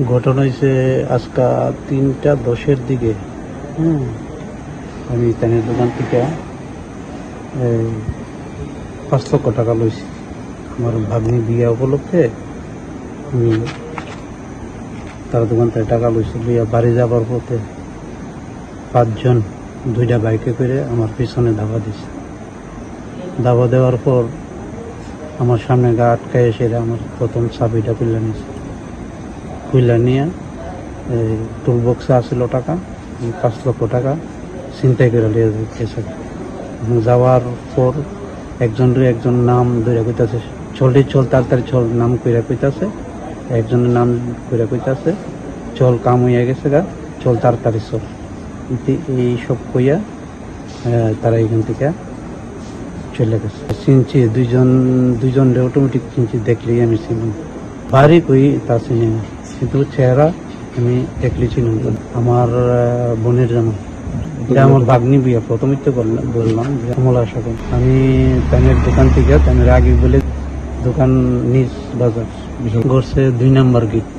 ঘটনা হয়েছে আজকা 3:10 দিকে। আমি তানের দোকান থেকে 5 লক্ষ টাকা লইছি আমার ভাগ্নি বিয়া উপলক্ষে। আমি তার দোকান থেকে টাকা লইছি, লইয়া বাড়ি যাবার পথে 5 জন 2টা বাইকে করে আমার পিছনে ধাবা দিছে। ধাবা দেওয়ার পর আমার সামনে গা আটকায় এসে আমার প্রথম চাবিটা খুলে নিয়ে টুল বক্সে আসছিল টাকা, 5 লক্ষ টাকা ছিনতাই করে নিয়ে গেছে। যাওয়ার পর একজন নাম ধরে কইতাছে, চল তাড়াতাড়ি চল, নাম কইরা কইতাছে, একজনের নাম কইরা কইতাছে, চল কাম হইয়া গেছে গা, চল তাড়াতাড়ি চল। এই সব কইয়া তারা এখান থেকে চলে গেছে। চিনছি দুইজন অটোমেটিক চিনছি, দেখলেই আমি চিনি। বাড়ি কই তা চিনি না, কিন্তু চেহারা আমি দেখলে চিনি। আমার বোনের জামা, এটা আমার ভাগ্নি বিয়া। প্রথমেই তো বললাম যে কমলা শাকন। আমি তানের দোকান থেকে, তানের আগে বলে দোকান নিজ বাজার ঘুরছে 2 নম্বর গেট।